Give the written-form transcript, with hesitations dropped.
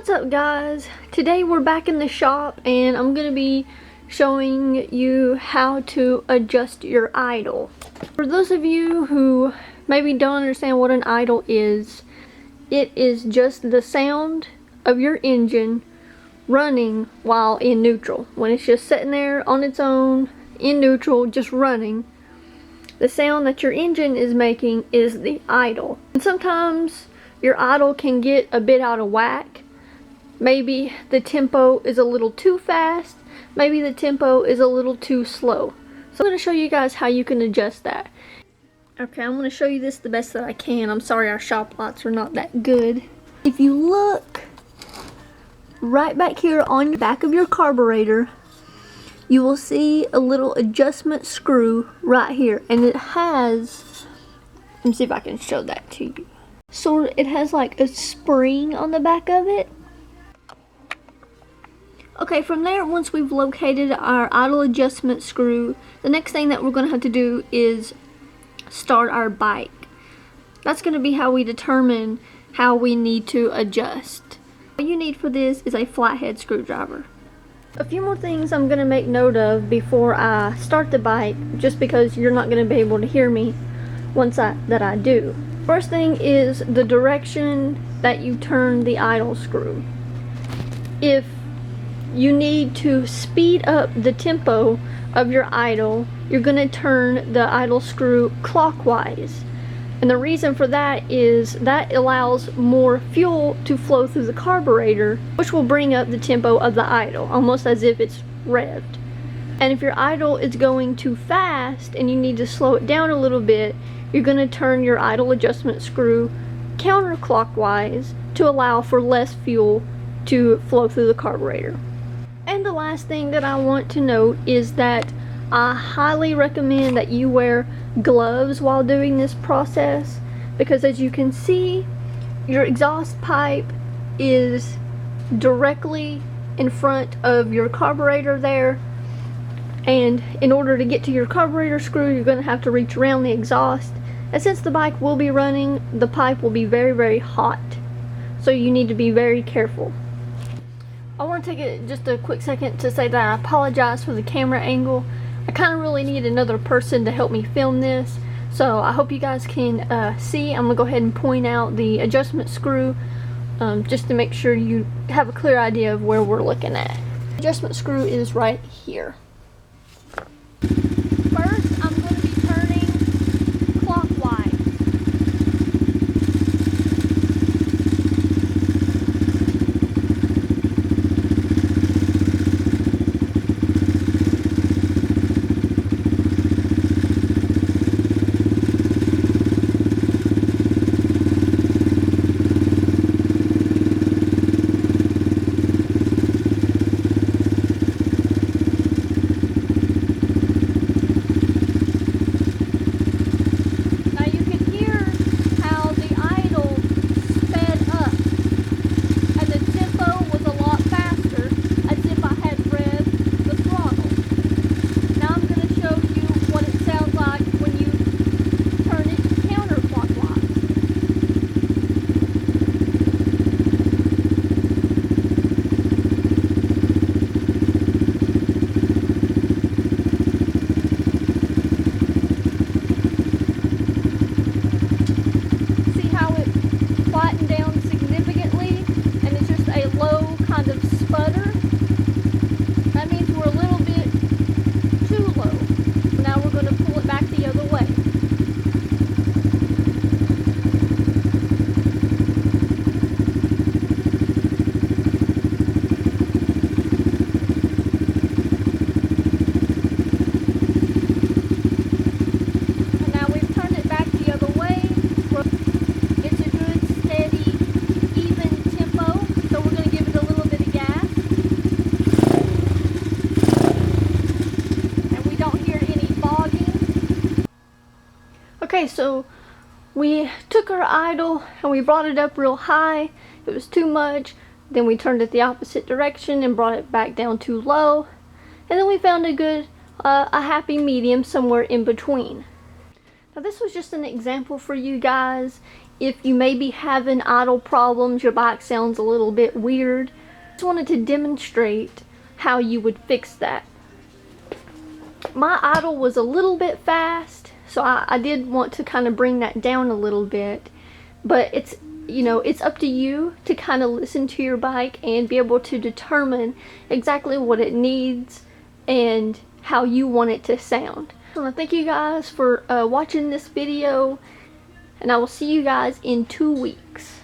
What's up, guys? Today we're back in the shop and I'm gonna be showing you how to adjust your idle. For those of you who maybe don't understand what an idle is, it is just the sound of your engine running while in neutral. When it's just sitting there on its own in neutral, just running, the sound that your engine is making is the idle. And sometimes your idle can get a bit out of whack. Maybe the tempo is a little too fast, maybe the tempo is a little too slow. So I'm going to show you guys how you can adjust that. Okay, I'm going to show you this the best that I can. I'm sorry our shop lights are not that good. If you look right back here on the back of your carburetor, you will see a little adjustment screw right here, and it has, let me see if I can show that to you. So it has like a spring on the back of it. Okay, from there, once we've located our idle adjustment screw, the next thing that we're going to have to do is start our bike. That's going to be how we determine how we need to adjust. What you need for this is a flathead screwdriver. A few more things I'm going to make note of before I start the bike, just because you're not going to be able to hear me once I do. First thing is the direction that you turn the idle screw. If you need to speed up the tempo of your idle, you're going to turn the idle screw clockwise. And the reason for that is that allows more fuel to flow through the carburetor, which will bring up the tempo of the idle, almost as if it's revved. And if your idle is going too fast and you need to slow it down a little bit, you're going to turn your idle adjustment screw counterclockwise to allow for less fuel to flow through the carburetor. And the last thing that I want to note is that I highly recommend that you wear gloves while doing this process, because as you can see, your exhaust pipe is directly in front of your carburetor there, and in order to get to your carburetor screw, you're going to have to reach around the exhaust, and since the bike will be running, the pipe will be very hot, so you need to be very careful. I want to take just a quick second to say that I apologize for the camera angle. I kind of really need another person to help me film this, so I hope you guys can see. I'm going to go ahead and point out the adjustment screw just to make sure you have a clear idea of where we're looking at. The adjustment screw is right here. First, I'm going to be turning clockwise. Okay, so we took our idle and we brought it up real high. It was too much. Then we turned it the opposite direction and brought it back down too low. And then we found a happy medium somewhere in between. Now this was just an example for you guys. if you may be having idle problems, your bike sounds a little bit weird. I just wanted to demonstrate how you would fix that. My idle was a little bit fast, so I did want to kind of bring that down a little bit, but it's, you know, it's up to you to kind of listen to your bike and be able to determine exactly what it needs and how you want it to sound. So I want to thank you guys for watching this video, and I will see you guys in 2 weeks.